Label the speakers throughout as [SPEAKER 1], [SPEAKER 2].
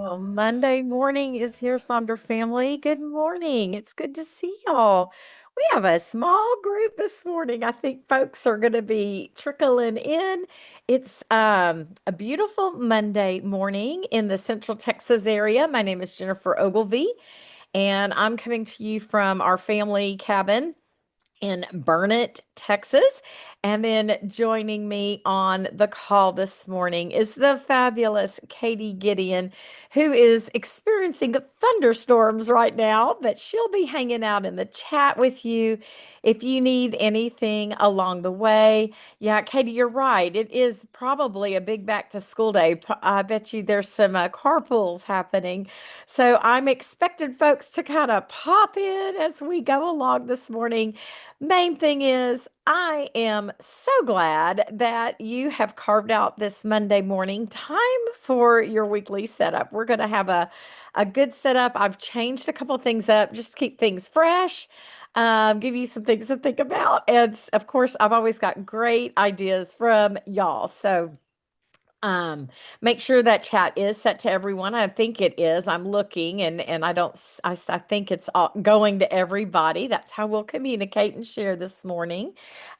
[SPEAKER 1] Well, Monday morning is here, Sonder family. Good morning. It's good to see y'all. We have a small group this morning. I think folks are going to be trickling in. It's a beautiful Monday morning in the Central Texas area. My name is Jennifer Ogilvy, and I'm coming to you from our family cabin in Burnett, Texas. And then joining me on the call this morning is the fabulous Katie Gideon, who is experiencing thunderstorms right now, but she'll be hanging out in the chat with you if you need anything along the way. Yeah, Katie, you're right. It is probably a big back to school day. I bet you there's some carpools happening. So I'm expecting folks to kind of pop in as we go along this morning. Main thing is, I am so glad that you have carved out this Monday morning time for your weekly setup. We're going to have a good setup. I've changed a couple of things up just to keep things fresh, give you some things to think about. And of course, I've always got great ideas from y'all. So, um, make sure that chat is set to everyone. I think it is. I'm looking and I don't I think it's all going to everybody. That's how we'll communicate and share this morning.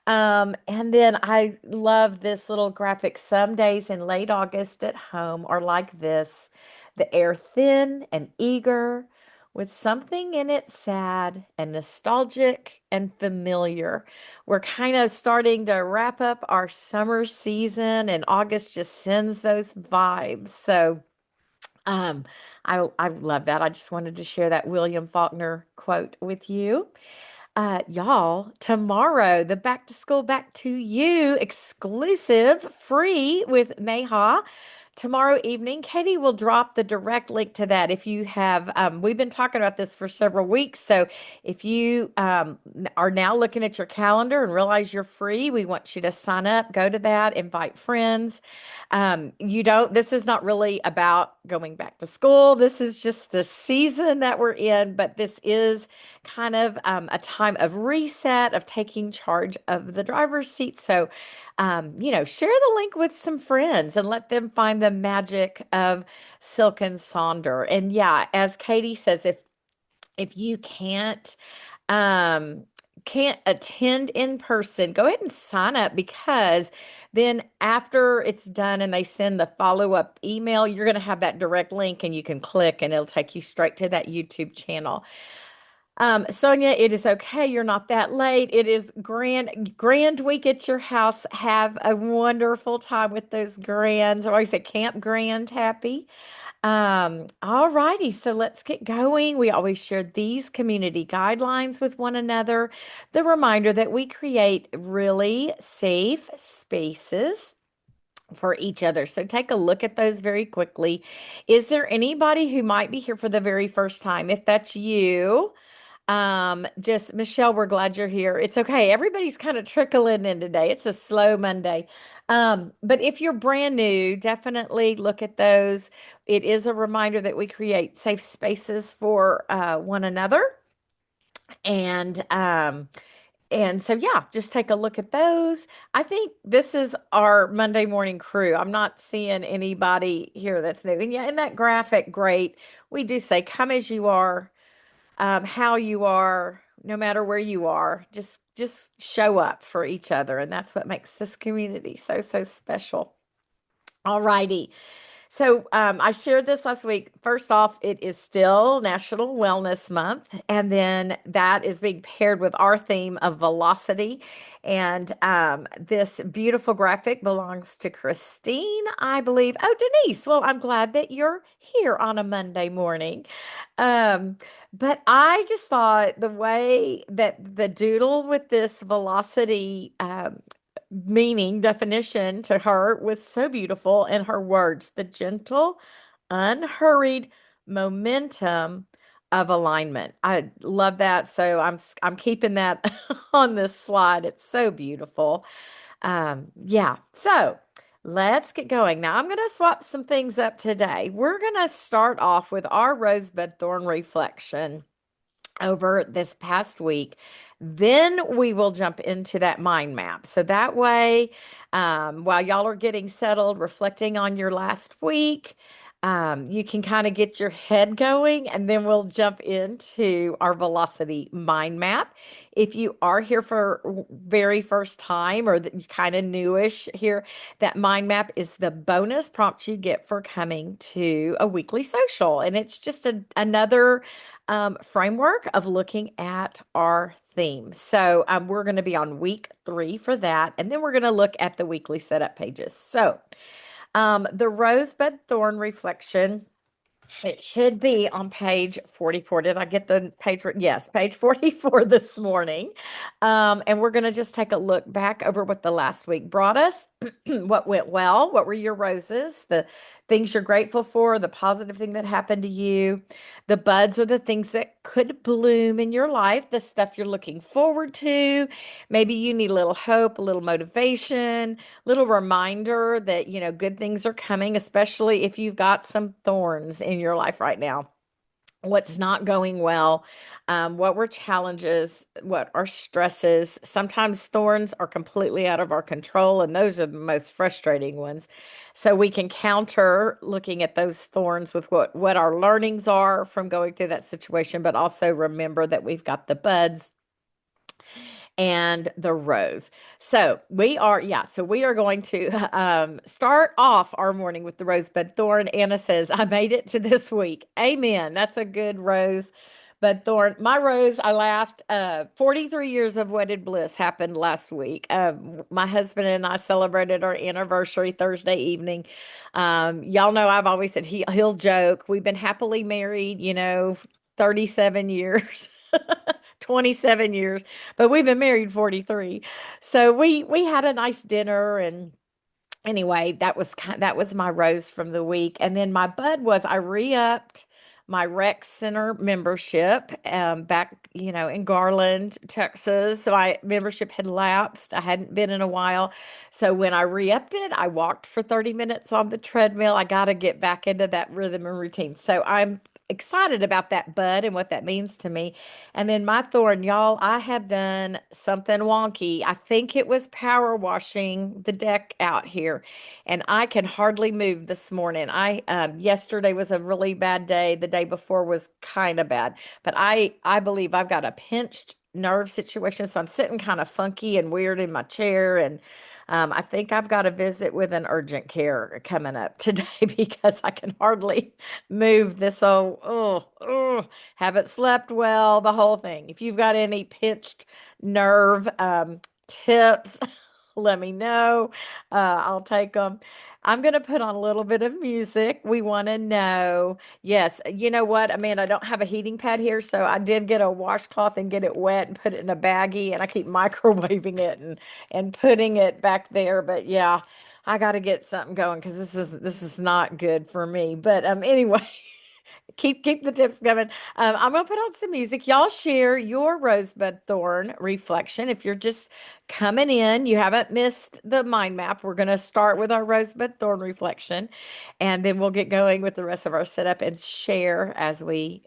[SPEAKER 1] And then I love this little graphic. Some days in late August at home are like this. The air thin and eager, with something in it sad and nostalgic and familiar. We're kind of starting to wrap up our summer season, and August just sends those vibes. So, um, I love that. I just wanted to share that William Faulkner quote with you. Y'all, tomorrow, the Back to School, Back to You exclusive free with Neha. Tomorrow evening, Katie will drop the direct link to that. If you have, we've been talking about this for several weeks. So if you are now looking at your calendar and realize you're free, we want you to sign up, go to that, invite friends. This is not really about going back to school. This is just the season that we're in, but this is kind of a time of reset, of taking charge of the driver's seat. So, share the link with some friends and let them find the magic of Silk and Sonder. And yeah, as Katie says, if you um can't attend in person, go ahead and sign up, because then after it's done and they send the follow-up email, you're going to have that direct link and you can click and it'll take you straight to that YouTube channel. Sonia, it is okay. You're not that late. It is grand week at your house. Have a wonderful time with those grands. I always say Camp Grand Happy. All righty, so let's get going. We always share these community guidelines with one another. The reminder that we create really safe spaces for each other. So take a look at those very quickly. Is there anybody who might be here for the very first time? If that's you, just Michelle, we're glad you're here. It's okay. Everybody's kind of trickling in today. It's a slow Monday. But if you're brand new, definitely look at those. It is a reminder that we create safe spaces for one another. And so yeah, just take a look at those. I think this is our Monday morning crew. I'm not seeing anybody here that's new. And yeah, in that graphic, great. We do say, come as you are, how you are, no matter where you are. Just show up for each other, and that's what makes this community so so special. All righty. So I shared this last week. First off, it is still National Wellness Month, and then that is being paired with our theme of velocity. And this beautiful graphic belongs to Christine, I believe. Oh, Denise. Well, I'm glad that you're here on a Monday morning. Um, but I just thought the way that the doodle with this velocity meaning definition to her was so beautiful in her words: the gentle, unhurried momentum of alignment. I love that. So I'm keeping that on this slide. It's so beautiful. Yeah. So let's get going. Now I'm going to swap some things up today. We're going to start off with our rosebud thorn reflection over this past week. Then we will jump into that mind map. So that way, while y'all are getting settled, reflecting on your last week, You can kind of get your head going, and then we'll jump into our velocity mind map. If you are here for very first time or that you kind of newish here, that mind map is the bonus prompt you get for coming to a weekly social. And it's just another framework of looking at our theme. So we're going to be on week 3 for that. And then we're going to look at the weekly setup pages. So the rosebud thorn reflection, it should be on page 44. Did I get the page? Yes, page 44 this morning. And we're going to just take a look back over what the last week brought us, what went well, what were your roses, the things you're grateful for, the positive thing that happened to you. The buds are the things that could bloom in your life, the stuff you're looking forward to. Maybe you need a little hope, a little motivation, little reminder that, good things are coming, especially if you've got some thorns in your life right now. What's not going well, what were challenges, what are stresses. Sometimes thorns are completely out of our control, and those are the most frustrating ones. So we can counter looking at those thorns with what our learnings are from going through that situation, but also remember that we've got the buds and the rose. So we are going to start off our morning with the rosebud thorn. Anna says, I made it to this week. Amen. That's a good rose. But thorn, my rose, I laughed. 43 years of wedded bliss happened last week. My husband and I celebrated our anniversary Thursday evening. Y'all know I've always said he'll joke. We've been happily married, 37 years. 27 years, but we've been married 43. So we had a nice dinner, and anyway, that was my rose from the week. And then my bud was I re-upped my rec center membership back, in Garland, Texas. So my membership had lapsed. I hadn't been in a while. So when I re-upped it, I walked for 30 minutes on the treadmill. I got to get back into that rhythm and routine. So I'm excited about that bud and what that means to me. And then my thorn, y'all, I have done something wonky. I think it was power washing the deck out here, and I can hardly move this morning. I Yesterday was a really bad day. The day before was kind of bad, but I believe I've got a pinched nerve situation, so I'm sitting kind of funky and weird in my chair, and I think I've got a visit with an urgent care coming up today because I can hardly move this old, haven't slept well, the whole thing. If you've got any pinched nerve tips, let me know. I'll take them. I'm going to put on a little bit of music. We want to know. Yes, you know what, Amanda? I don't have a heating pad here, so I did get a washcloth and get it wet and put it in a baggie, and I keep microwaving it and putting it back there. But yeah, I got to get something going because this is not good for me. But anyway. Keep the tips coming. I'm gonna put on some music. Y'all share your rosebud thorn reflection. If you're just coming in, you haven't missed the mind map. We're gonna start with our rosebud thorn reflection, and then we'll get going with the rest of our setup and share as we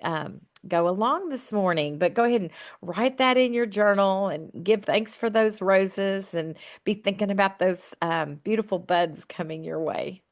[SPEAKER 1] go along this morning. But go ahead and write that in your journal and give thanks for those roses and be thinking about those beautiful buds coming your way.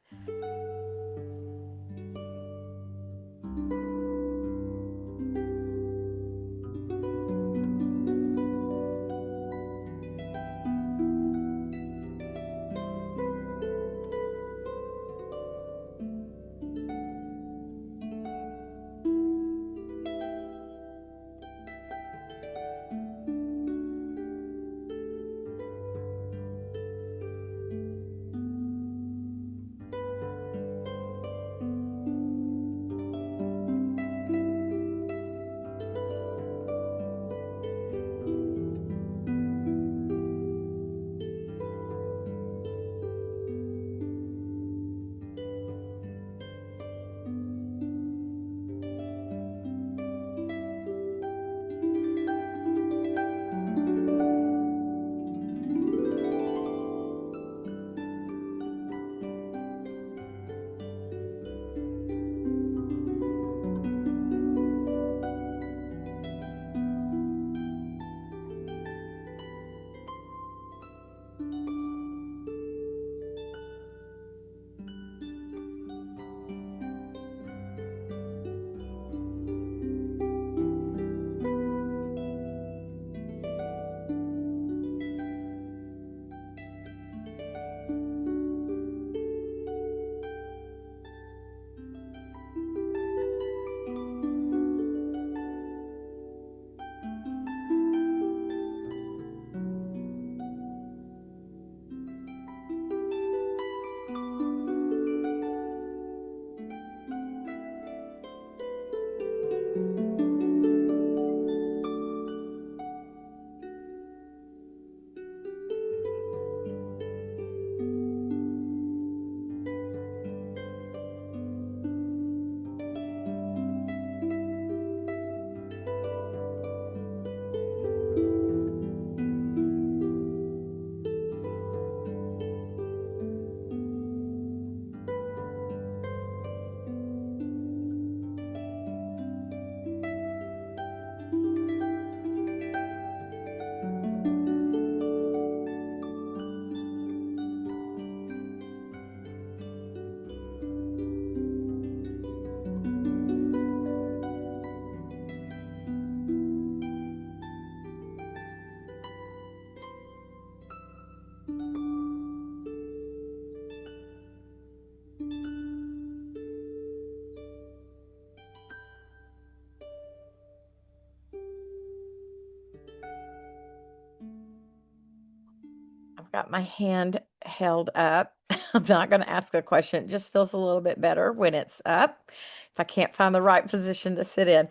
[SPEAKER 1] got my hand held up. I'm not going to ask a question. It just feels a little bit better when it's up if I can't find the right position to sit in.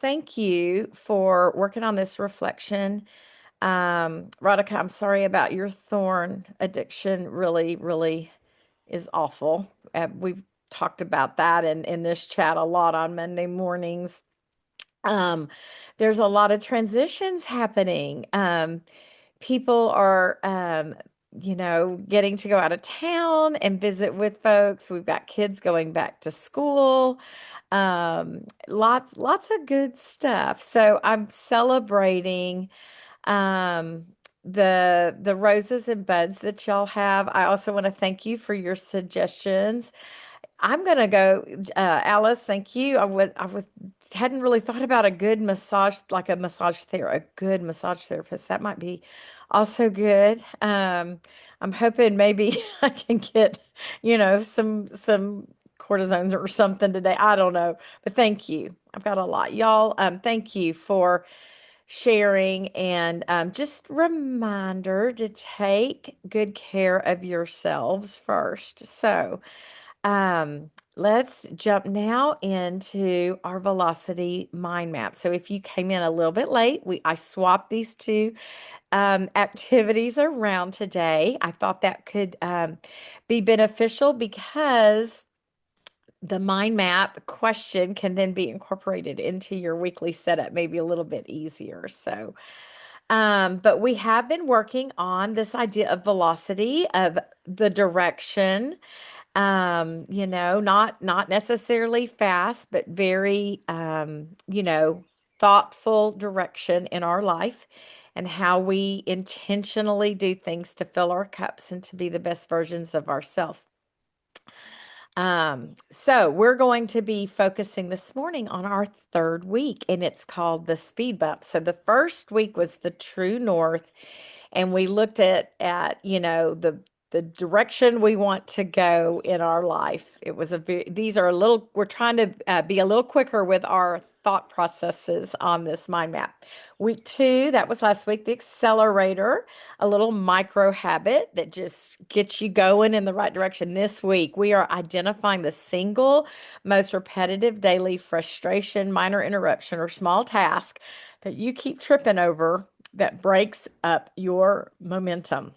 [SPEAKER 1] Thank you for working on this reflection. Radhika, I'm sorry about your thorn addiction. Really, really is awful. We've talked about that in this chat a lot on Monday mornings. Um, there's a lot of transitions happening. People are, getting to go out of town and visit with folks. We've got kids going back to school. Lots of good stuff. So I'm celebrating um the roses and buds that y'all have. I also want to thank you for your suggestions. I'm gonna go, Alice. Thank you. I was hadn't really thought about a good massage, like a good massage therapist. That might be also good. I'm hoping maybe I can get, some cortisones or something today. I don't know, but thank you. I've got a lot, y'all. Thank you for sharing and just reminder to take good care of yourselves first. So. Let's jump now into our velocity mind map. So if you came in a little bit late, I swapped these two activities around today. I thought that could be beneficial because the mind map question can then be incorporated into your weekly setup, maybe a little bit easier. So, but we have been working on this idea of velocity, of the direction, not necessarily fast, but very thoughtful direction in our life, and how we intentionally do things to fill our cups and to be the best versions of ourselves. So we're going to be focusing this morning on our third week, and it's called the speed bump. So the first week was the true north, and we looked at the direction we want to go in our life. It was these are a little, we're trying to be a little quicker with our thought processes on this mind map. Week two, that was last week, the accelerator, a little micro habit that just gets you going in the right direction. This week, we are identifying the single most repetitive daily frustration, minor interruption, or small task that you keep tripping over that breaks up your momentum.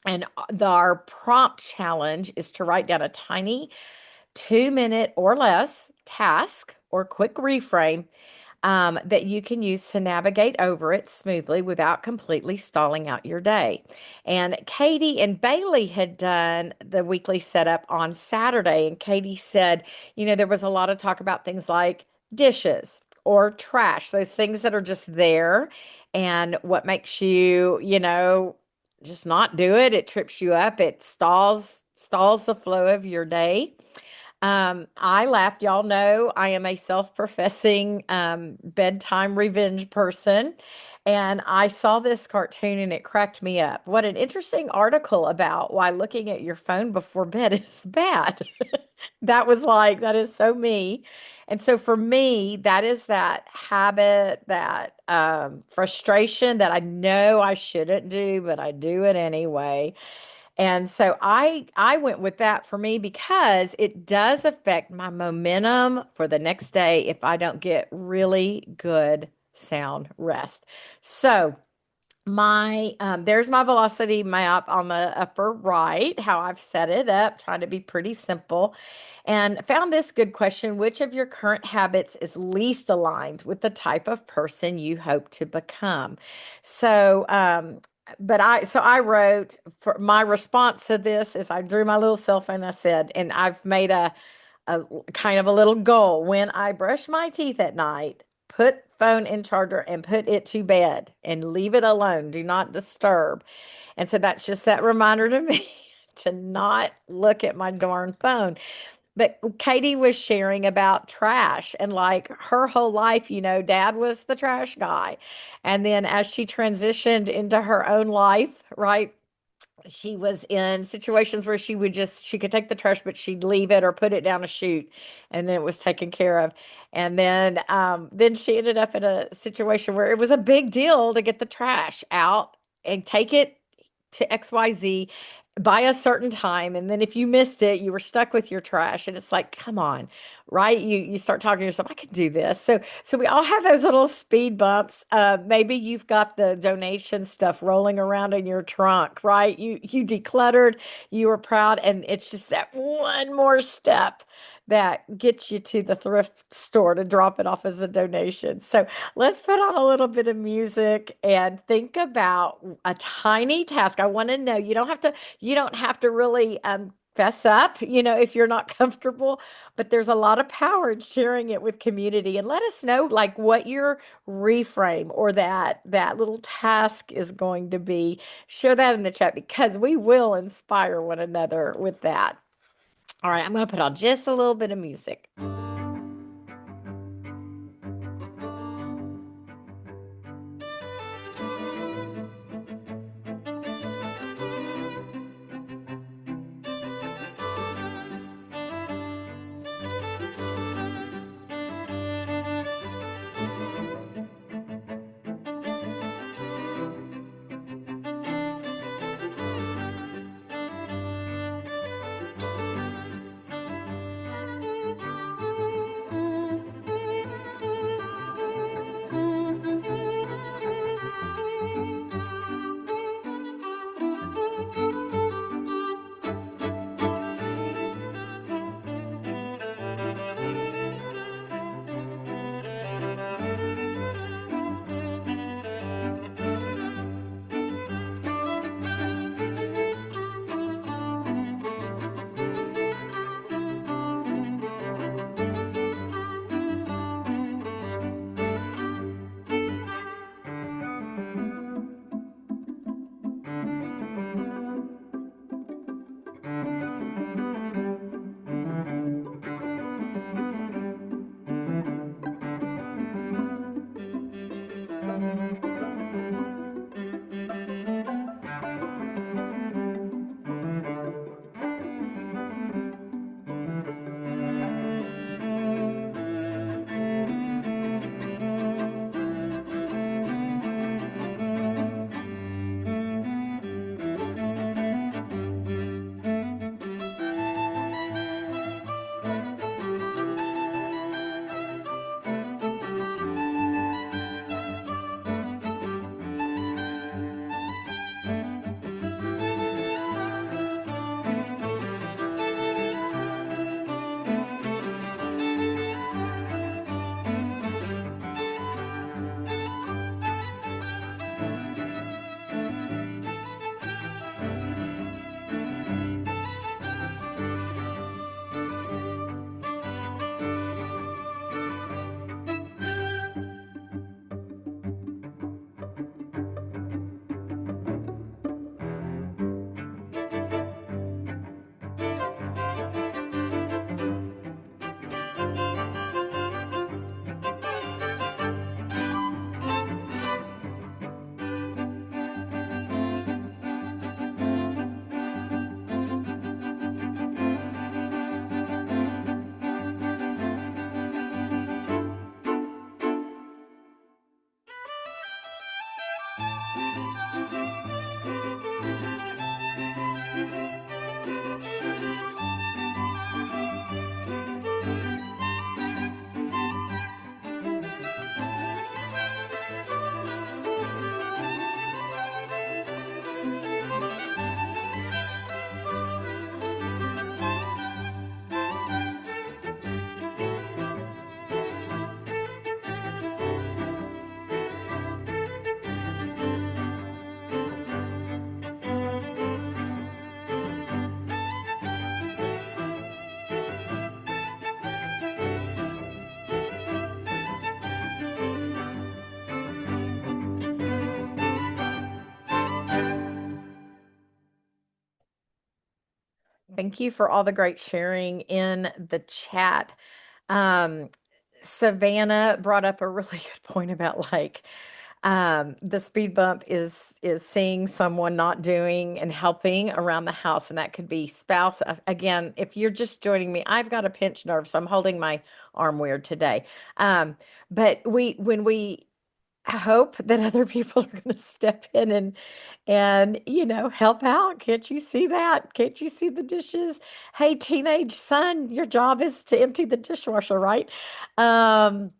[SPEAKER 1] And our prompt challenge is to write down a tiny 2 minute or less task or quick reframe that you can use to navigate over it smoothly without completely stalling out your day. And Katie and Bailey had done the weekly setup on Saturday. And Katie said, there was a lot of talk about things like dishes or trash, those things that are just there. And what makes you just not do it. It trips you up. It stalls the flow of your day. I laughed. Y'all know I am a self-professing bedtime revenge person. And I saw this cartoon and it cracked me up. What an interesting article about why looking at your phone before bed is bad. That is so me. And so for me, that is that habit, that frustration that I know I shouldn't do, but I do it anyway. And so I went with that for me because it does affect my momentum for the next day if I don't get really good sound rest. So my there's my velocity map on the upper right, how I've set it up, trying to be pretty simple. And found this good question: which of your current habits is least aligned with the type of person you hope to become? So I wrote, for my response to this is, I drew my little cell phone. I said, and I've made a kind of a little goal: when I brush my teeth at night, put phone in charger and put it to bed and leave it alone. Do not disturb. And so that's just that reminder to me to not look at my darn phone. But Katie was sharing about trash, and like her whole life, dad was the trash guy. And then as she transitioned into her own life, right? She was in situations where she could take the trash, but she'd leave it or put it down a chute, and then it was taken care of. And then she ended up in a situation where it was a big deal to get the trash out and take it. to XYZ by a certain time. And then if you missed it, you were stuck with your trash. And it's like, come on, right? You start talking to yourself, I can do this. So we all have those little speed bumps. Maybe you've got the donation stuff rolling around in your trunk, right? You decluttered, you were proud, and it's just that one more step that gets you to the thrift store to drop it off as a donation. So let's put on a little bit of music and think about a tiny task. I want to know, you don't have to really fess up, if you're not comfortable, but there's a lot of power in sharing it with community. And let us know like what your reframe or that little task is going to be. Share that in the chat because we will inspire one another with that. All right, I'm going to put on just a little bit of music. Thank you for all the great sharing in the chat. Um, Savannah brought up a really good point about like the speed bump is seeing someone not doing and helping around the house, and that could be spouse. Again, if you're just joining me, I've got a pinched nerve, so I'm holding my arm weird today. Um, but we when we I hope that other people are going to step in and help out. Can't you see that? Can't you see the dishes? Hey, teenage son, your job is to empty the dishwasher, right? Um,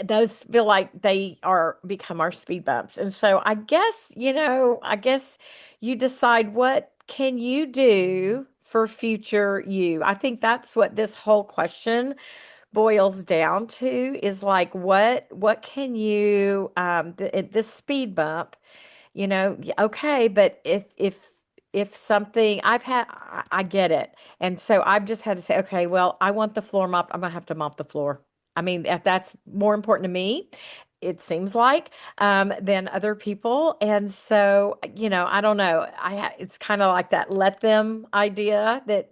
[SPEAKER 1] those feel like they are become our speed bumps. And so I guess you decide what can you do for future you. I think that's what this whole question boils down to is like what can you this speed bump, okay, but if something I've had I get it. And so I've just had to say, okay, well, I want the floor mopped. I'm gonna have to mop the floor. I mean, if that's more important to me, it seems like, than other people. And so, I don't know. It's kind of like that let them idea that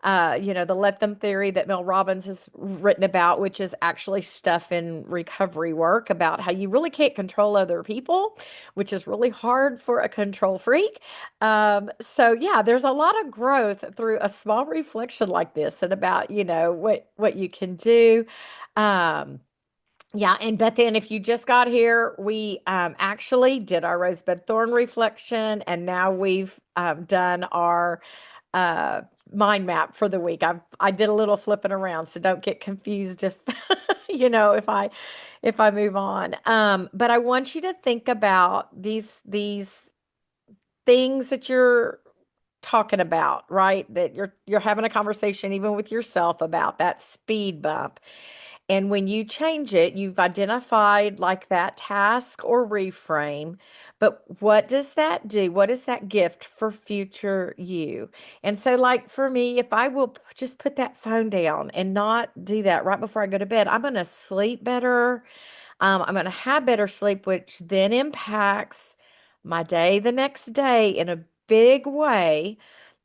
[SPEAKER 1] the let them theory that Mel Robbins has written about, which is actually stuff in recovery work about how you really can't control other people, which is really hard for a control freak. So yeah, there's a lot of growth through a small reflection like this and about, what you can do. Um, yeah, and but then if you just got here, we actually did our rosebud thorn reflection, and now we've done our uh, mind map for the week. I did a little flipping around, so don't get confused if if I move on. But I want you to think about these things that you're talking about, right? That you're having a conversation even with yourself about that speed bump. And when you change it, you've identified like that task or reframe. But what does that do? What is that gift for future you? And so, like for me, if I will just put that phone down and not do that right before I go to bed, I'm going to sleep better. I'm going to have better sleep, which then impacts my day the next day in a big way.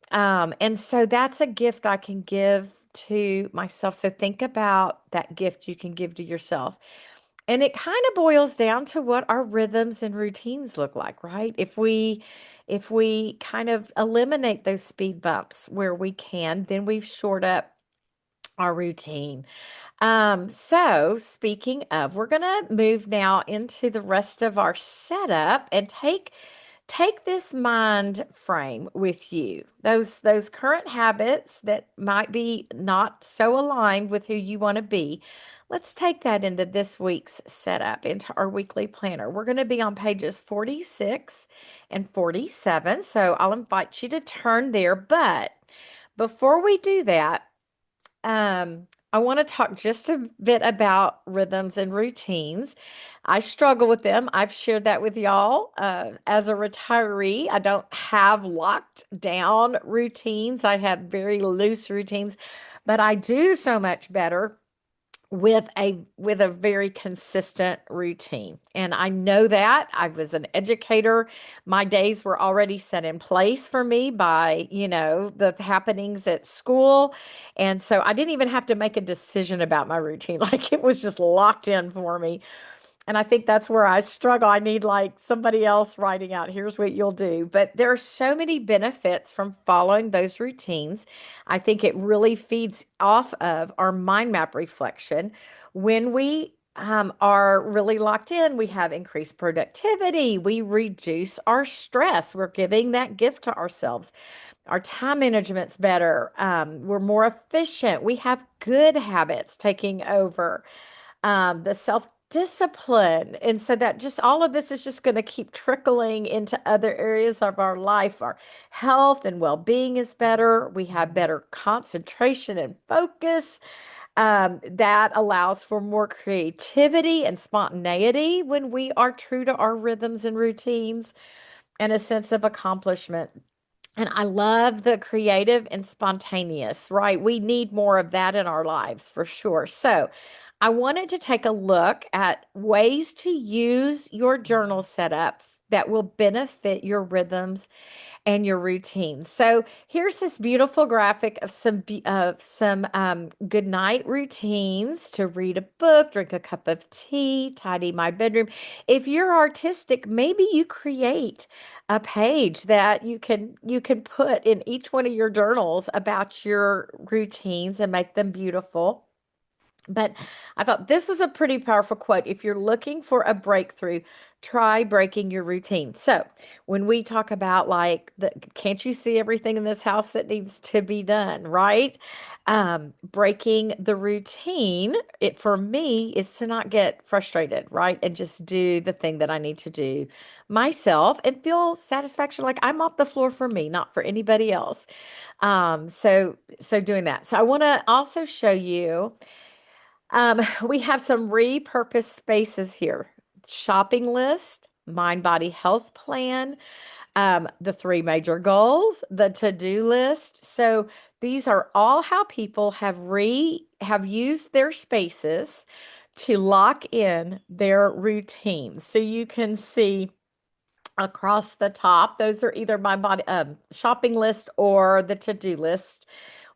[SPEAKER 1] And so that's a gift I can give to myself. So think about that gift you can give to yourself. And it kind of boils down to what our rhythms and routines look like, right? If we kind of eliminate those speed bumps where we can, then we've shored up our routine. So speaking of, we're gonna move now into the rest of our setup and take this mind frame with you. Those current habits that might be not so aligned with who you want to be. Let's take that into this week's setup, into our weekly planner. We're going to be on pages 46 and 47. So I'll invite you to turn there. But before we do that, I want to talk just a bit about rhythms and routines. I struggle with them. I've shared that with y'all. As a retiree, I don't have locked down routines. I have very loose routines, but I do so much better with a very consistent routine. And I know that I was an educator. My days were already set in place for me by, the happenings at school. And so I didn't even have to make a decision about my routine. Like it was just locked in for me. And I think that's where I struggle. I need like somebody else writing out, here's what you'll do. But there are so many benefits from following those routines. I think it really feeds off of our mind map reflection. When we are really locked in, we have increased productivity, we reduce our stress, we're giving that gift to ourselves. Our time management's better. We're more efficient. We have good habits taking over, the self discipline. And so that just all of this is just going to keep trickling into other areas of our life. Our health and well being is better. We have better concentration and focus. That allows for more creativity and spontaneity when we are true to our rhythms and routines and a sense of accomplishment. And I love the creative and spontaneous, right? We need more of that in our lives for sure. So, I wanted to take a look at ways to use your journal setup that will benefit your rhythms and your routine. So here's this beautiful graphic of some good night routines: to read a book, drink a cup of tea, tidy my bedroom. If you're artistic, maybe you create a page that you can put in each one of your journals about your routines and make them beautiful. But I thought this was a pretty powerful quote. If you're looking for a breakthrough, try breaking your routine. So, when we talk about like can't you see everything in this house that needs to be done, right? Breaking the routine, it for me is to not get frustrated, right? And just do the thing that I need to do myself and feel satisfaction like I'm off the floor for me, not for anybody else. So doing that. So I want to also show you we have some repurposed spaces here. Shopping list, mind body health plan, the three major goals, the to-do list. So these are all how people have used their spaces to lock in their routines. So you can see across the top. Those are either my body shopping list or the to-do list.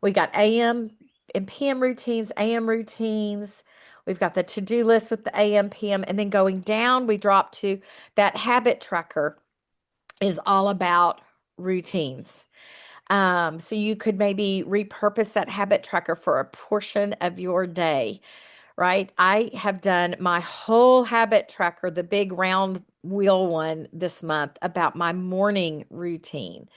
[SPEAKER 1] We got AM and PM routines, AM routines. We've got the to-do list with the AM, PM, and then going down, we drop to that habit tracker is all about routines. So you could maybe repurpose that habit tracker for a portion of your day, right? I have done my whole habit tracker, the big round wheel one this month about my morning routine.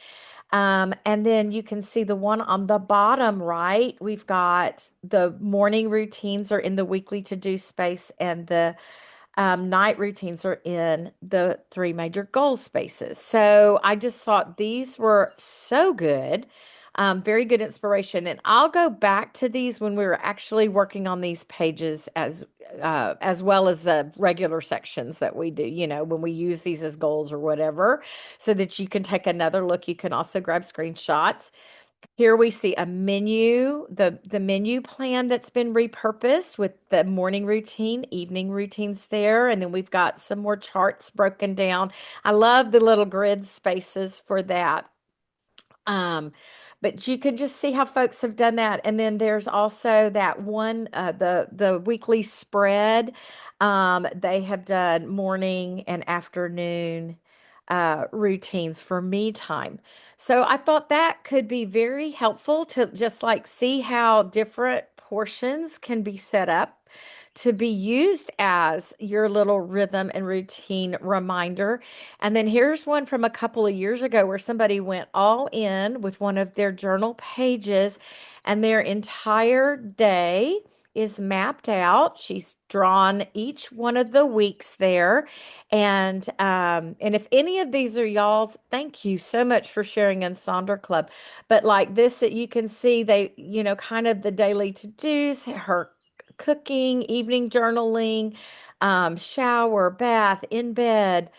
[SPEAKER 1] And then you can see the one on the bottom right. We've got the morning routines are in the weekly to do space, and the night routines are in the three major goal spaces. So I just thought these were so good. Very good inspiration. And I'll go back to these when we were actually working on these pages as well as the regular sections that we do, when we use these as goals or whatever, so that you can take another look. You can also grab screenshots. Here we see a menu, the menu plan that's been repurposed with the morning routine, evening routines there, and then we've got some more charts broken down. I love the little grid spaces for that. Um, but you can just see how folks have done that. And then there's also that one, the weekly spread. They have done morning and afternoon routines for me time. So I thought that could be very helpful to just like see how different portions can be set up to be used as your little rhythm and routine reminder. And then here's one from a couple of years ago where somebody went all in with one of their journal pages, and their entire day is mapped out. She's drawn each one of the weeks there. And if any of these are y'all's, thank you so much for sharing in Sonder Club. But like this, that you can see they, kind of the daily to-dos, her cooking, evening journaling, shower, bath, in bed,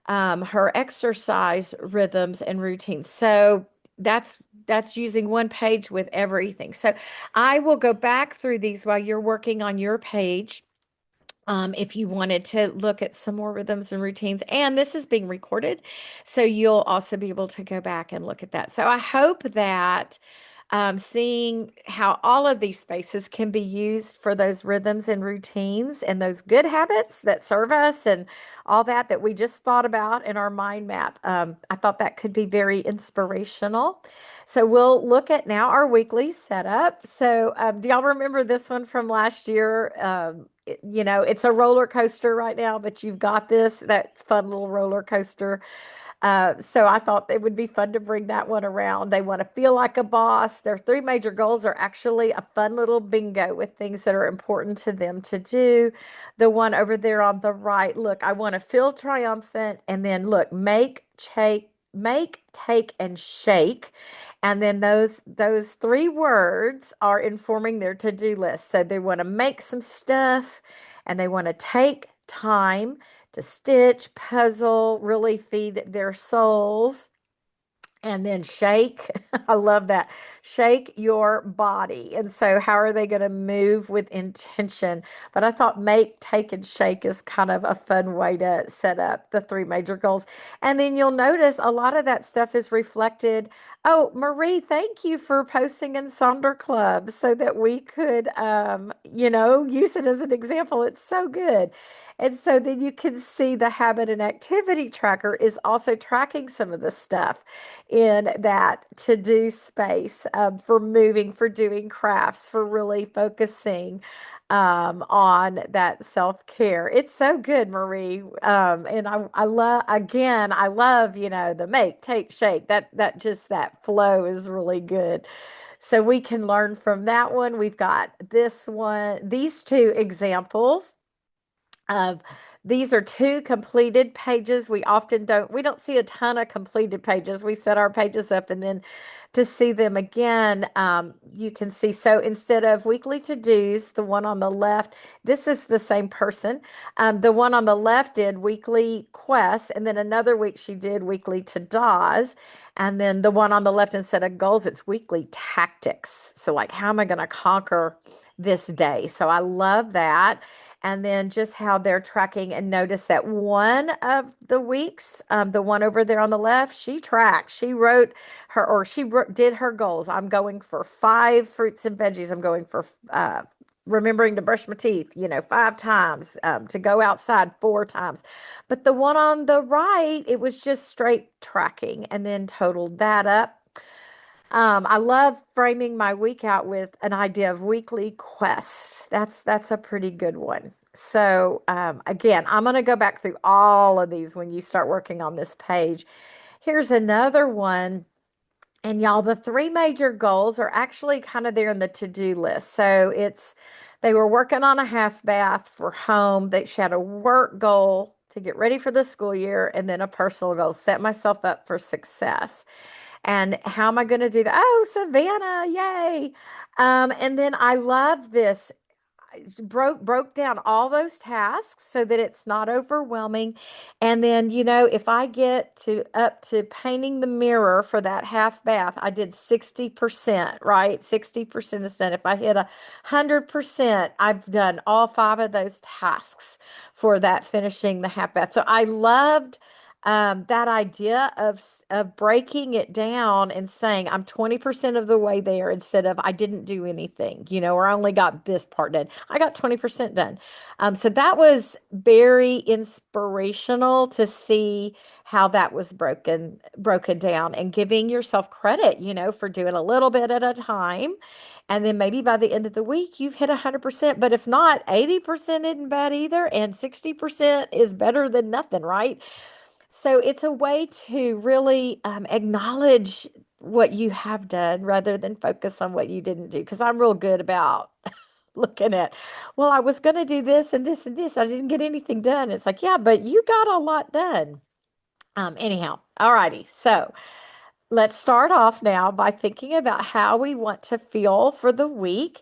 [SPEAKER 1] her exercise rhythms and routines. So that's that's using one page with everything. So I will go back through these while you're working on your page. If you wanted to look at some more rhythms and routines, and this is being recorded, so you'll also be able to go back and look at that. So I hope that seeing how all of these spaces can be used for those rhythms and routines and those good habits that serve us and all that we just thought about in our mind map. I thought that could be very inspirational. So we'll look at now our weekly setup. So do y'all remember this one from last year? It's a roller coaster right now, but you've got that fun little roller coaster. So I thought it would be fun to bring that one around. They want to feel like a boss. Their three major goals are actually a fun little bingo with things that are important to them to do. The one over there on the right, look, I want to feel triumphant. And then look, make, take, and shake. And then those three words are informing their to-do list. So they want to make some stuff and they want to take time to stitch, puzzle, really feed their souls. And then shake. I love that. Shake your body. And so, how are they going to move with intention? But I thought make, take, and shake is kind of a fun way to set up the three major goals. And then you'll notice a lot of that stuff is reflected. Oh, Marie, thank you for posting in Sonder Club so that we could, use it as an example. It's so good. And so then you can see the habit and activity tracker is also tracking some of the stuff in that to do space for moving, for doing crafts, for really focusing. on that self-care. It's so good, Marie. And I love, again, I love, the make, take, shake. That flow is really good. So we can learn from that one. We've got this one, these two examples of these are two completed pages. We don't see a ton of completed pages. We set our pages up and then to see them again, you can see. So instead of weekly to-dos, the one on the left, this is the same person. The one on the left did weekly quests, and then another week she did weekly to-dos. And then the one on the left, instead of goals, it's weekly tactics. So like, how am I going to conquer this day? So I love that. And then just how they're tracking, and notice that one of the weeks, the one over there on the left, she tracked. She wrote did her goals. I'm going for 5 fruits and veggies. I'm going for remembering to brush my teeth, 5 times, to go outside 4 times. But the one on the right, it was just straight tracking and then totaled that up. I love framing my week out with an idea of weekly quests. That's a pretty good one. So again, I'm going to go back through all of these when you start working on this page. Here's another one. And y'all, the three major goals are actually kind of there in the to-do list. So they were working on a half bath for home. She had a work goal to get ready for the school year, and then a personal goal, set myself up for success. And how am I going to do that? Oh, Savannah, yay. And then I love this, broke down all those tasks so that it's not overwhelming. And then, if I get to up to painting the mirror for that half bath, I did 60%, right? 60% is done. If I hit 100%, I've done all 5 of those tasks for that finishing the half bath. So I loved that idea of breaking it down and saying I'm 20% of the way there, instead of I didn't do anything, or I only got this part done. I got 20% done. So that was very inspirational to see how that was broken down, and giving yourself credit, for doing a little bit at a time. And then maybe by the end of the week, you've hit 100%. But if not, 80% isn't bad either. And 60% is better than nothing, right? So it's a way to really acknowledge what you have done rather than focus on what you didn't do. Because I'm real good about looking at, well, I was going to do this and this and this. I didn't get anything done. It's like, yeah, but you got a lot done. Anyhow, all righty. So let's start off now by thinking about how we want to feel for the week.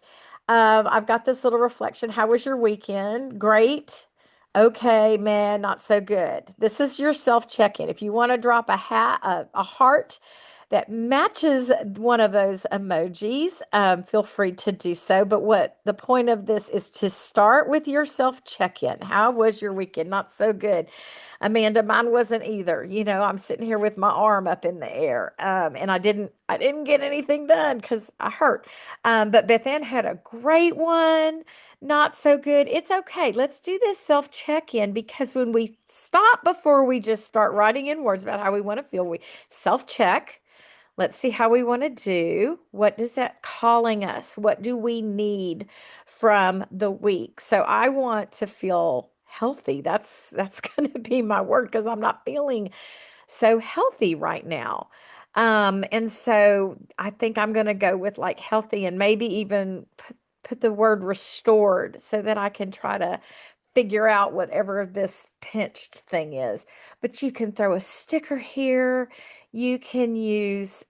[SPEAKER 1] I've got this little reflection. How was your weekend? Great. Okay, man, not so good. This is your self check-in. If you want to drop a heart that matches one of those emojis, feel free to do so. But what the point of this is to start with your self check-in. How was your weekend? Not so good. Amanda, mine wasn't either. I'm sitting here with my arm up in the air, and I didn't get anything done because I hurt. But Beth Ann had a great one. Not so good. It's okay. Let's do this self check-in, because when we stop before we just start writing in words about how we want to feel, we self check. Let's see how we want to do. What is that calling us? What do we need from the week? So I want to feel healthy. That's going to be my word, because I'm not feeling so healthy right now. And so I think I'm going to go with like healthy, and maybe even put the word restored, so that I can try to figure out whatever this pinched thing is. But you can throw a sticker here. You can use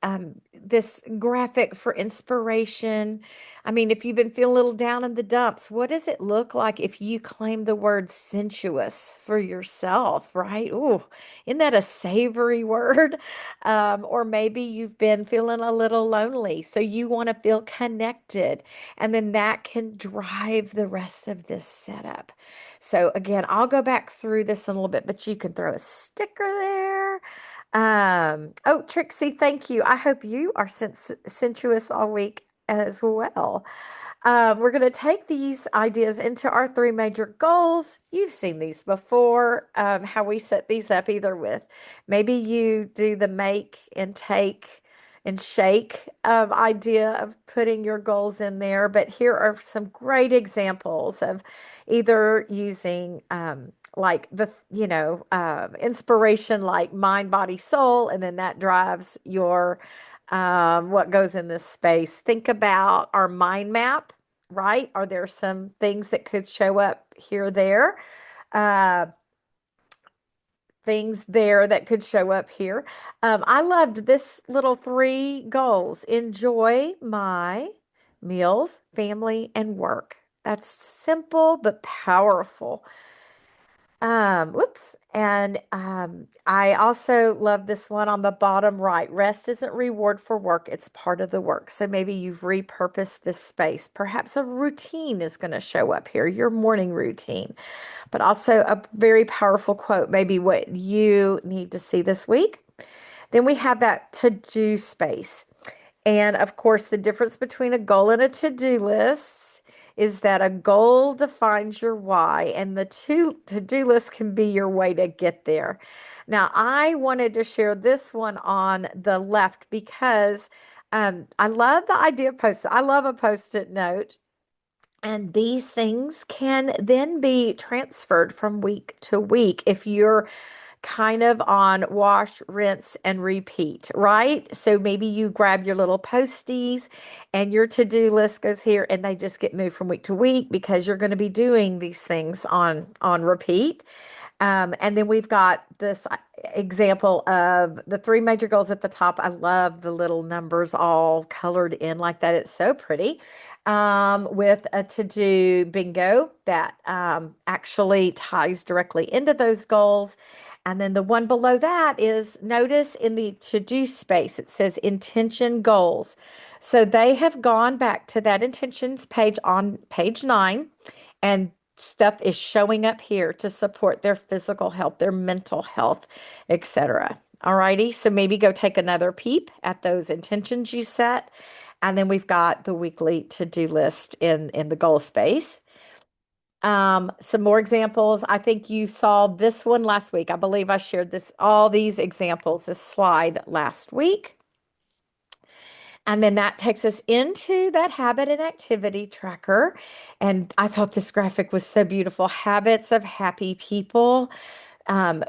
[SPEAKER 1] this graphic for inspiration. I mean, if you've been feeling a little down in the dumps, what does it look like if you claim the word sensuous for yourself, right? Ooh, isn't that a savory word? Or maybe you've been feeling a little lonely, so you want to feel connected. And then that can drive the rest of this setup. So again, I'll go back through this in a little bit, but you can throw a sticker there. Oh, Trixie, thank you. I hope you are sensuous all week as well. We're going to take these ideas into our three major goals. You've seen these before, how we set these up, either with maybe you do the make and take and shake idea of putting your goals in there. But here are some great examples of either using like inspiration like mind, body, soul, and then that drives your what goes in this space. Think about our mind map, right? Are there some things that could show up here, there? Uh, Things there that could show up here. I loved this little three goals: enjoy my meals, family, and work. That's simple but powerful. Whoops. And I also love this one on the bottom right. Rest isn't reward for work, it's part of the work. So maybe you've repurposed this space. Perhaps a routine is going to show up here, your morning routine, but also a very powerful quote, maybe what you need to see this week. Then we have that to-do space. And of course, the difference between a goal and a to-do list is that a goal defines your why, and the to-do list can be your way to get there. Now, I wanted to share this one on the left because I love the idea of post-it. I love a post-it note. And these things can then be transferred from week to week if you're kind of on wash, rinse, and repeat, right? So maybe you grab your little posties and your to-do list goes here and they just get moved from week to week because you're going to be doing these things on repeat. And then we've got this example of the three major goals at the top. I love the little numbers all colored in like that. It's so pretty. With a to-do bingo that actually ties directly into those goals. And then the one below that is, notice in the to-do space, it says intention goals. So they have gone back to that intentions page on page 9, and stuff is showing up here to support their physical health, their mental health, etc. All righty. So maybe go take another peep at those intentions you set. And then we've got the weekly to-do list in the goal space. Some more examples. I think you saw this one last week. I believe I shared all these examples, this slide last week. And then that takes us into that habit and activity tracker. And I thought this graphic was so beautiful. Habits of happy people.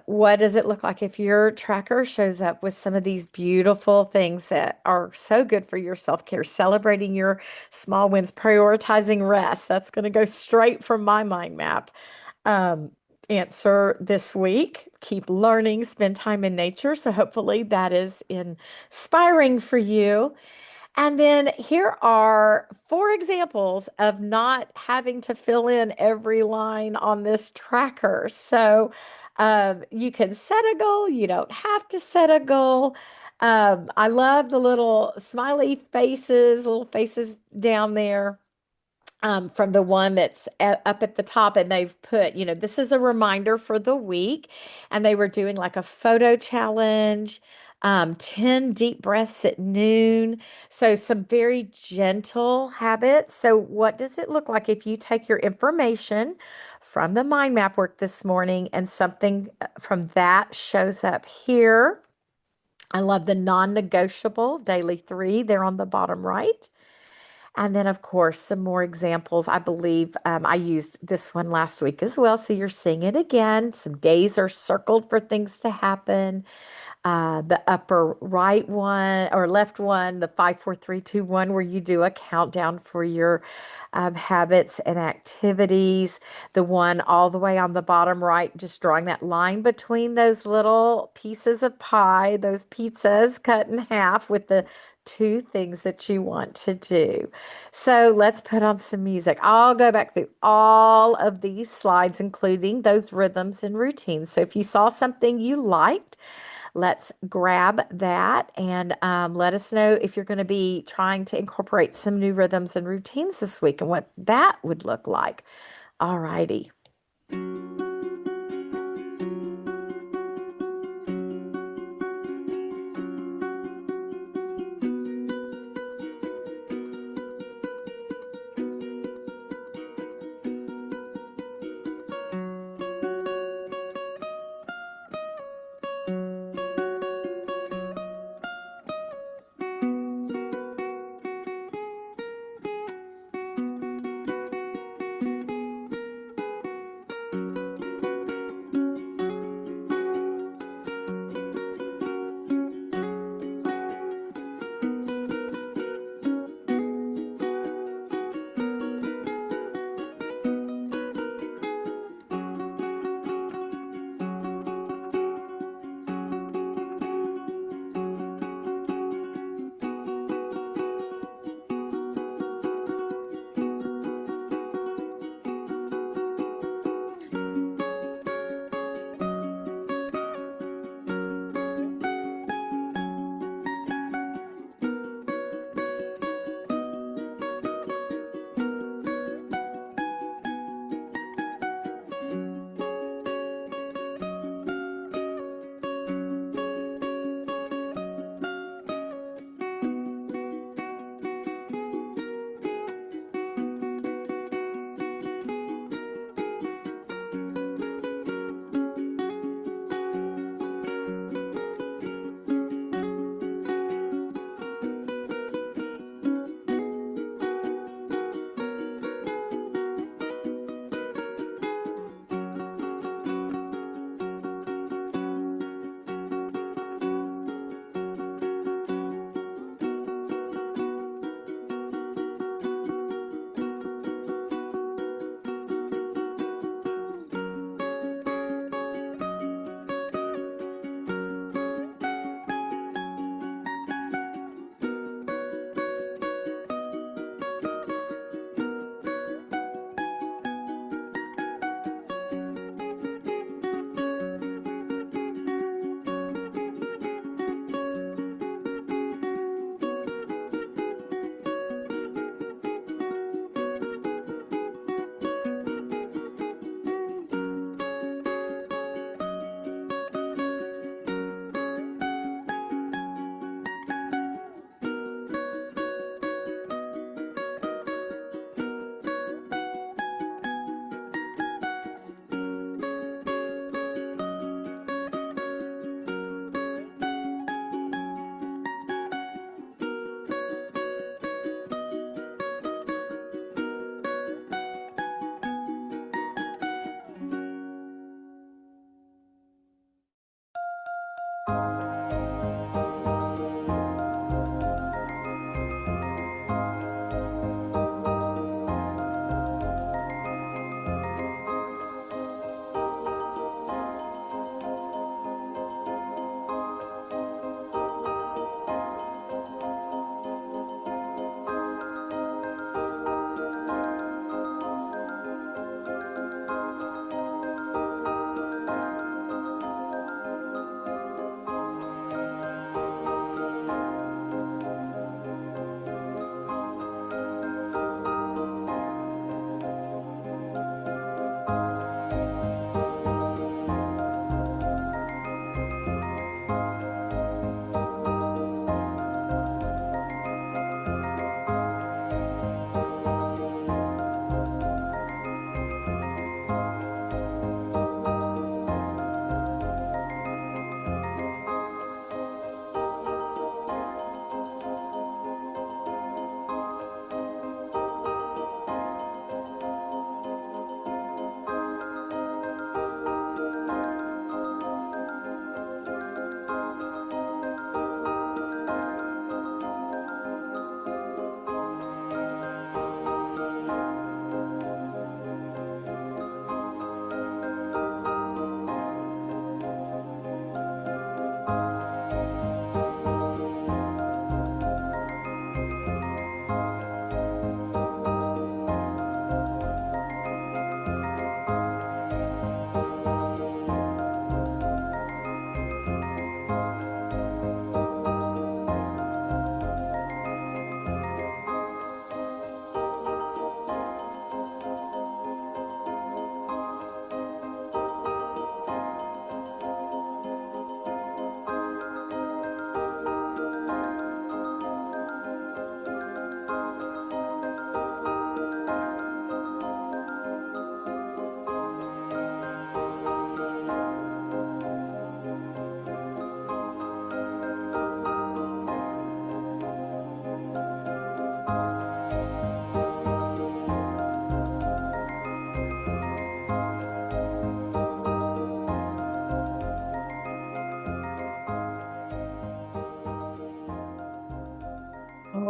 [SPEAKER 1] What does it look like if your tracker shows up with some of these beautiful things that are so good for your self-care, celebrating your small wins, prioritizing rest? That's going to go straight from my mind map. Um, Answer this week: keep learning, spend time in nature. So hopefully that is inspiring for you. And then here are 4 examples of not having to fill in every line on this tracker. So you can set a goal, you don't have to set a goal. I love the little smiley faces, little faces down there, from the one that's up at the top, and they've put, this is a reminder for the week, and they were doing like a photo challenge, 10 deep breaths at noon. So some very gentle habits. So what does it look like if you take your information from the mind map work this morning and something from that shows up here? I love the non-negotiable daily 3 there on the bottom right. And then, of course, some more examples. I believe I used this one last week as well. So you're seeing it again. Some days are circled for things to happen. The upper right one or left one, the 5, 4, 3, 2, 1, where you do a countdown for your habits and activities. The one all the way on the bottom right, just drawing that line between those little pieces of pie, those pizzas cut in half with the 2 things that you want to do. So let's put on some music. I'll go back through all of these slides, including those rhythms and routines. So if you saw something you liked, let's grab that and let us know if you're going to be trying to incorporate some new rhythms and routines this week and what that would look like. All righty.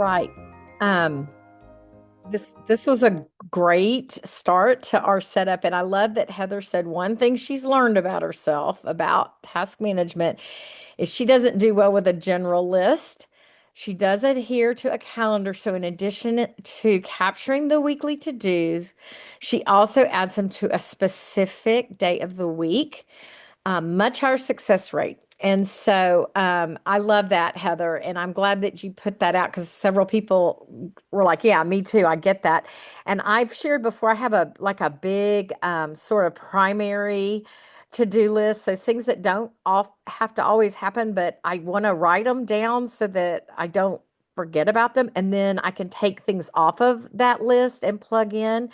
[SPEAKER 1] right. Um, this was a great start to our setup, and I love that Heather said one thing she's learned about herself about task management is she doesn't do well with a general list. She does adhere to a calendar. So, in addition to capturing the weekly to-dos, she also adds them to a specific day of the week, much higher success rate. And so I love that, Heather. And I'm glad that you put that out because several people were like, yeah, me too. I get that. And I've shared before, I have a big sort of primary to-do list, those things that don't all have to always happen, but I want to write them down so that I don't forget about them. And then I can take things off of that list and plug in.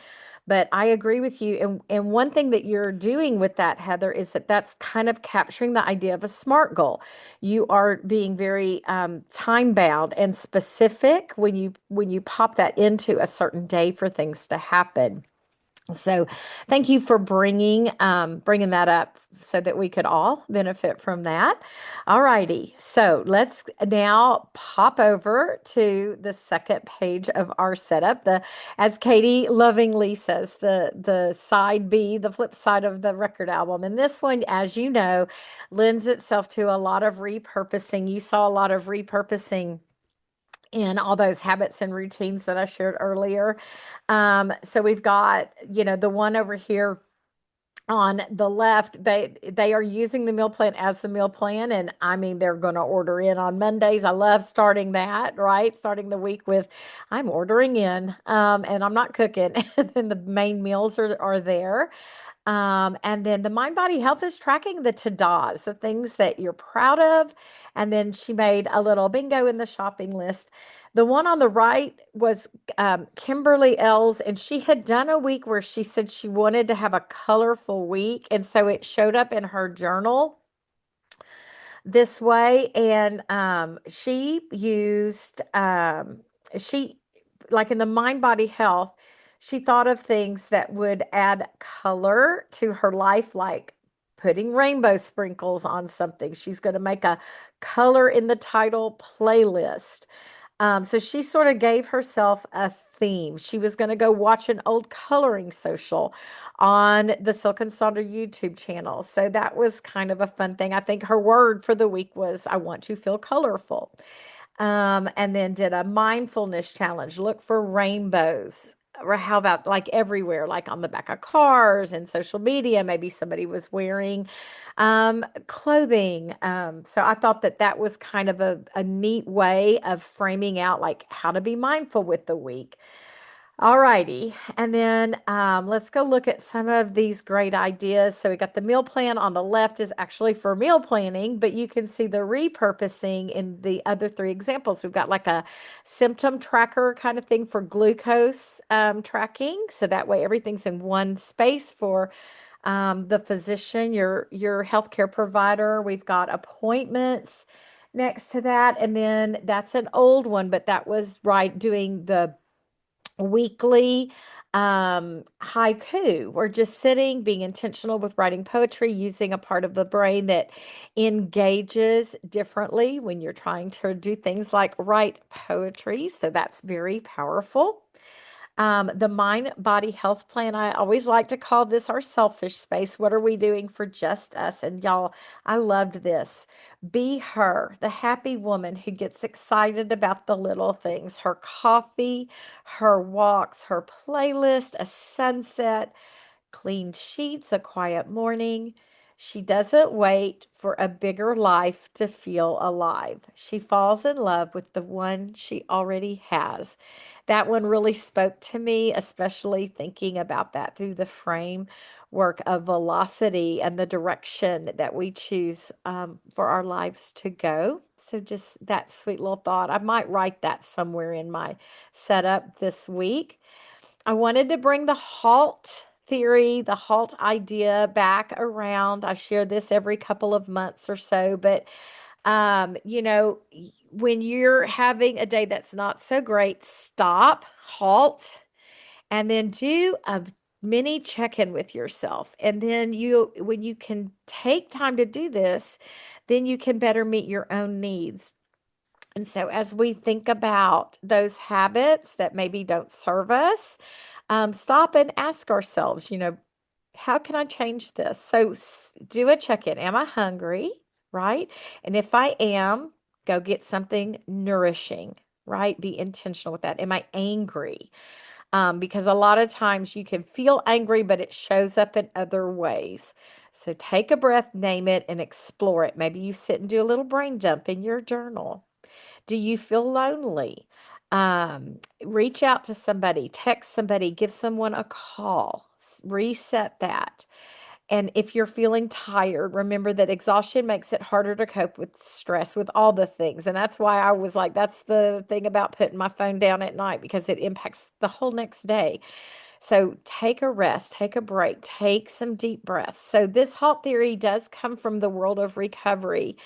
[SPEAKER 1] But I agree with you. And one thing that you're doing with that, Heather, is that that's kind of capturing the idea of a SMART goal. You are being very time bound and specific when you pop that into a certain day for things to happen. So thank you for bringing that up so that we could all benefit from that. All righty. So let's now pop over to the second page of our setup. As Katie lovingly says, the side B, the flip side of the record album. And this one, as you know, lends itself to a lot of repurposing. You saw a lot of repurposing in all those habits and routines that I shared earlier. So we've got, the one over here on the left, they are using the meal plan as the meal plan, and I mean they're going to order in on Mondays. I love starting that, right? Starting the week with I'm ordering in, and I'm not cooking, and then the main meals are there. And then the Mind Body Health is tracking the to-dos, the things that you're proud of. And then she made a little bingo in the shopping list. The one on the right was Kimberly L's, and she had done a week where she said she wanted to have a colorful week. And so it showed up in her journal this way. And she, like in the Mind Body Health, she thought of things that would add color to her life, like putting rainbow sprinkles on something. She's going to make a color in the title playlist. So she sort of gave herself a theme. She was going to go watch an old coloring social on the Silk and Sonder YouTube channel. So that was kind of a fun thing. I think her word for the week was, I want to feel colorful. And then did a mindfulness challenge. Look for rainbows. Or how about like everywhere, like on the back of cars and social media? Maybe somebody was wearing clothing. So I thought that that was kind of a neat way of framing out like how to be mindful with the week. All righty. And then let's go look at some of these great ideas. So we got the meal plan on the left is actually for meal planning, but you can see the repurposing in the other three examples. We've got like a symptom tracker kind of thing for glucose tracking. So that way everything's in one space for the physician, your healthcare provider. We've got appointments next to that. And then that's an old one, but that was right doing the weekly haiku. We're just sitting, being intentional with writing poetry, using a part of the brain that engages differently when you're trying to do things like write poetry. So that's very powerful. The Mind Body Health Plan, I always like to call this our selfish space. What are we doing for just us? And y'all, I loved this. Be her, the happy woman who gets excited about the little things, her coffee, her walks, her playlist, a sunset, clean sheets, a quiet morning. She doesn't wait for a bigger life to feel alive. She falls in love with the one she already has. That one really spoke to me, especially thinking about that through the framework of velocity and the direction that we choose for our lives to go. So, just that sweet little thought. I might write that somewhere in my setup this week. I wanted to bring the HALT theory, the HALT idea back around. I share this every couple of months or so, but when you're having a day that's not so great, stop, halt, and then do a mini check-in with yourself. And then when you can take time to do this, then you can better meet your own needs. And so, as we think about those habits that maybe don't serve us, stop and ask ourselves, how can I change this? So, do a check in. Am I hungry? Right? And if I am, go get something nourishing, right? Be intentional with that. Am I angry? Because a lot of times you can feel angry, but it shows up in other ways. So, take a breath, name it, and explore it. Maybe you sit and do a little brain dump in your journal. Do you feel lonely? Reach out to somebody, text somebody, give someone a call, reset that. And if you're feeling tired, remember that exhaustion makes it harder to cope with stress, with all the things. And that's why I was like, that's the thing about putting my phone down at night because it impacts the whole next day. So take a rest, take a break, take some deep breaths. So this HALT theory does come from the world of recovery.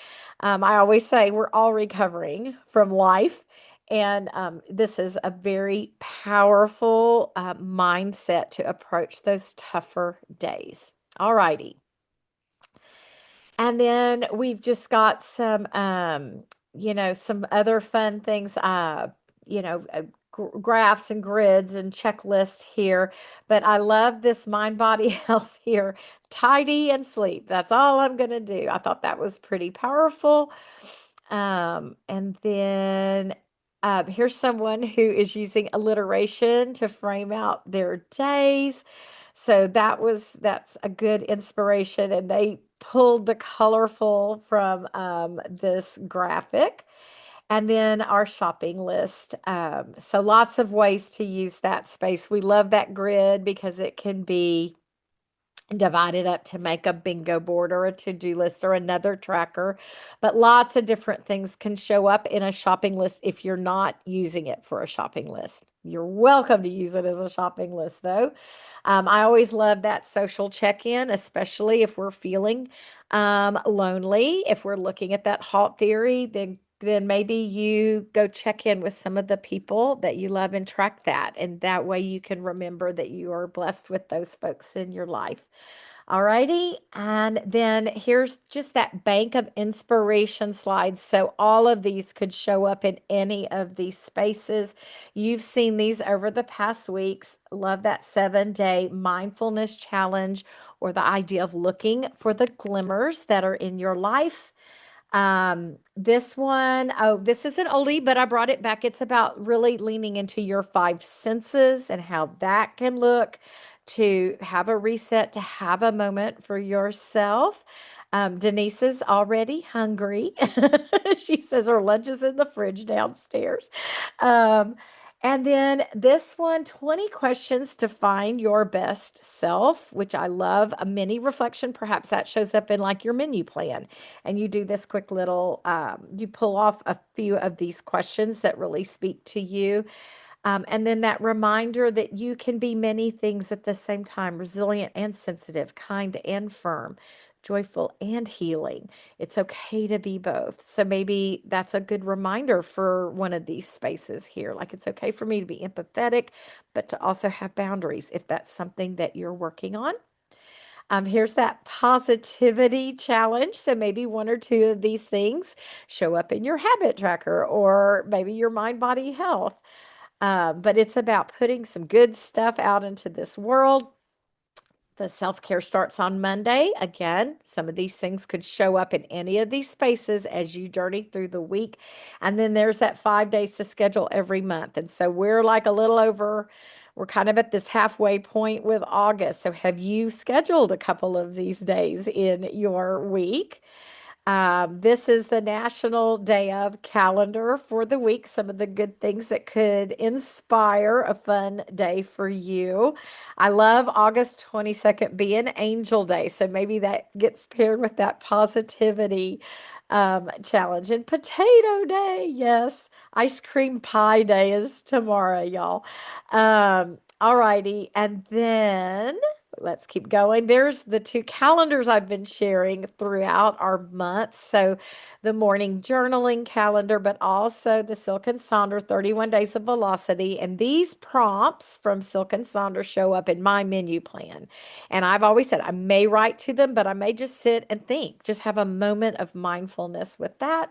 [SPEAKER 1] I always say we're all recovering from life. And this is a very powerful mindset to approach those tougher days. All righty. And then we've just got some, some other fun things, graphs and grids and checklists here. But I love this mind body health here. Tidy and sleep. That's all I'm going to do. I thought that was pretty powerful. And then here's someone who is using alliteration to frame out their days. So that's a good inspiration, and they pulled the colorful from this graphic. And then our shopping list. So lots of ways to use that space. We love that grid because it can be divide it up to make a bingo board or a to-do list or another tracker. But lots of different things can show up in a shopping list if you're not using it for a shopping list. You're welcome to use it as a shopping list, though. I always love that social check-in, especially if we're feeling lonely. If we're looking at that HALT theory, then maybe you go check in with some of the people that you love and track that. And that way you can remember that you are blessed with those folks in your life. All righty. And then here's just that bank of inspiration slides. So all of these could show up in any of these spaces. You've seen these over the past weeks. Love that 7-day mindfulness challenge or the idea of looking for the glimmers that are in your life. This one, oh, this is an oldie, but I brought it back. It's about really leaning into your five senses and how that can look to have a reset, to have a moment for yourself. Denise is already hungry. She says her lunch is in the fridge downstairs. Um, and then this one, 20 questions to find your best self, which I love. A mini reflection. Perhaps that shows up in like your menu plan and you do this quick little, you pull off a few of these questions that really speak to you. And then that reminder that you can be many things at the same time, resilient and sensitive, kind and firm, joyful and healing. It's okay to be both. So maybe that's a good reminder for one of these spaces here. Like it's okay for me to be empathetic, but to also have boundaries if that's something that you're working on. Here's that positivity challenge. So maybe one or two of these things show up in your habit tracker or maybe your mind body health. But it's about putting some good stuff out into this world. The self care starts on Monday. Again, some of these things could show up in any of these spaces as you journey through the week. And then there's that 5 days to schedule every month. And so we're like a little over, we're kind of at this halfway point with August. So have you scheduled a couple of these days in your week? This is the National Day of calendar for the week. Some of the good things that could inspire a fun day for you. I love August 22nd being Angel Day. So maybe that gets paired with that positivity challenge. And Potato Day, yes. Ice Cream Pie Day is tomorrow, y'all. All righty. And then let's keep going. There's the two calendars I've been sharing throughout our month. So the morning journaling calendar, but also the Silk and Sonder 31 Days of Velocity. And these prompts from Silk and Sonder show up in my menu plan. And I've always said I may write to them, but I may just sit and think, just have a moment of mindfulness with that.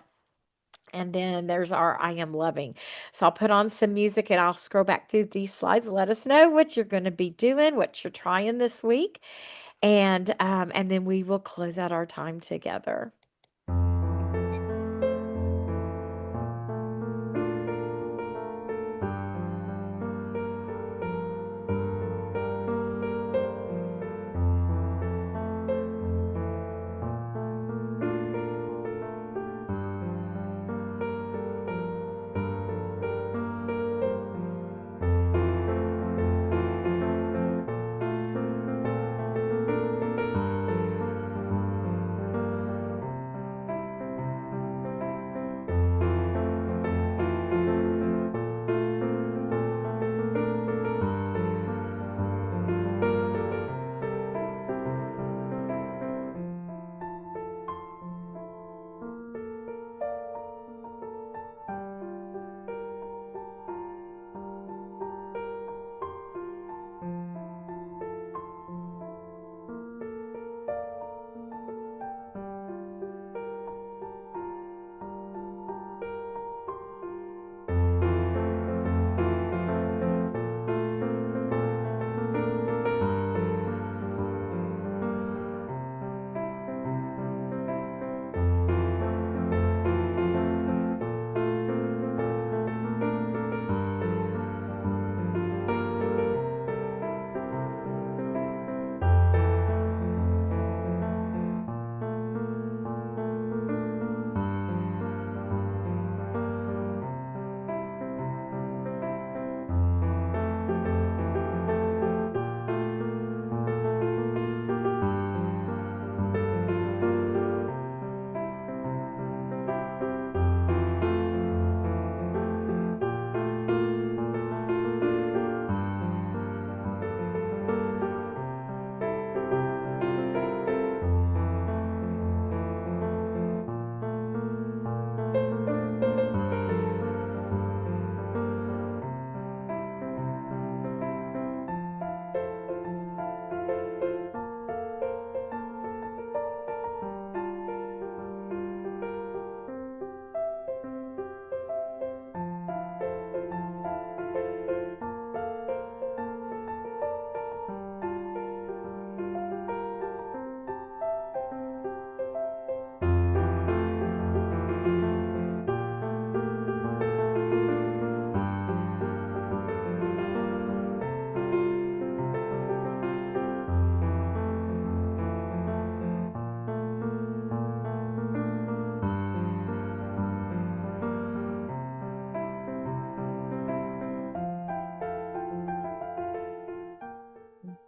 [SPEAKER 1] And then there's our I am loving. So I'll put on some music and I'll scroll back through these slides. Let us know what you're going to be doing, what you're trying this week. And then we will close out our time together.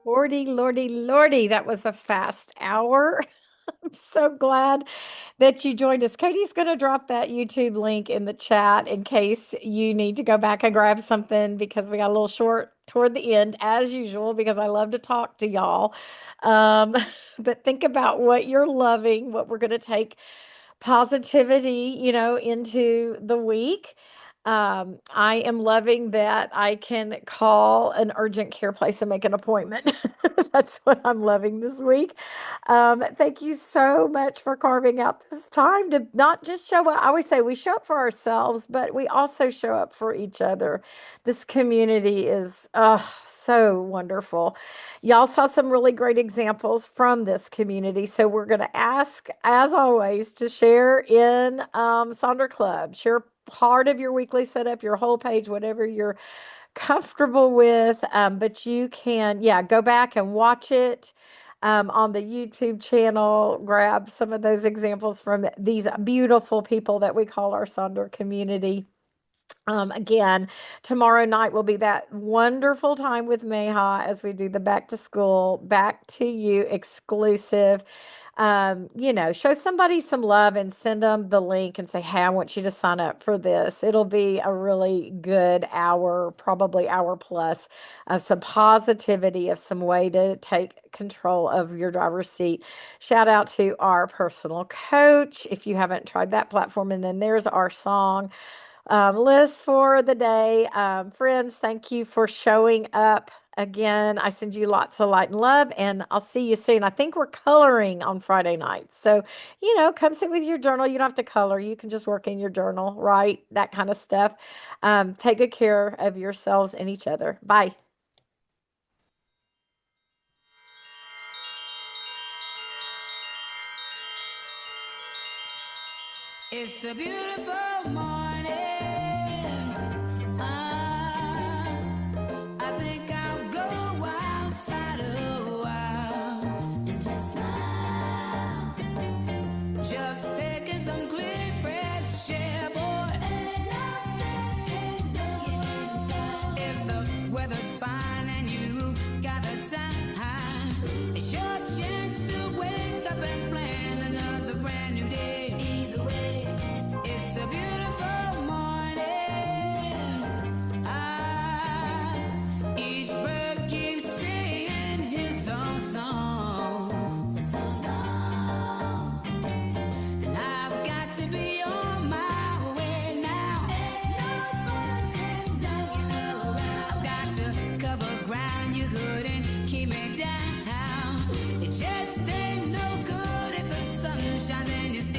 [SPEAKER 1] 40, lordy, lordy, that was a fast hour. I'm so glad that you joined us. Katie's going to drop that YouTube link in the chat in case you need to go back and grab something because we got a little short toward the end, as usual, because I love to talk to y'all. Um, but think about what you're loving, what we're going to take positivity, into the week. I am loving that I can call an urgent care place and make an appointment. That's what I'm loving this week. Thank you so much for carving out this time to not just show up. I always say we show up for ourselves, but we also show up for each other. This community is so wonderful. Y'all saw some really great examples from this community. So we're going to ask, as always, to share in Sonder Club. Share part of your weekly setup, your whole page, whatever you're comfortable with. But you can, yeah, go back and watch it on the YouTube channel. Grab some of those examples from these beautiful people that we call our Sonder community. Again, tomorrow night will be that wonderful time with Meha as we do the back to school, back to you exclusive. Show somebody some love and send them the link and say, hey, I want you to sign up for this. It'll be a really good hour, probably hour plus of some positivity, of some way to take control of your driver's seat. Shout out to our personal coach if you haven't tried that platform. And then there's our song list for the day. Friends, thank you for showing up Again, I send you lots of light and love, and I'll see you soon. I think we're coloring on Friday nights. So, come sit with your journal. You don't have to color. You can just work in your journal, right? That kind of stuff. Take good care of yourselves and each other. Bye.
[SPEAKER 2] It's a beautiful morning. I think I'll go outside a while and just smile. Just taking some clean, fresh air, boy. Ain't no sense in staying. If the weather's fine and you got the time, it's your chance to wake up and plan another brand new day. Either way, it's a beautiful morning. Each bird keeps singing his own song so long, and I've got to be on my way now. Ain't no fun just hanging around. I've got to cover ground you couldn't keep me down. It just ain't no good if the sun shines in your skin.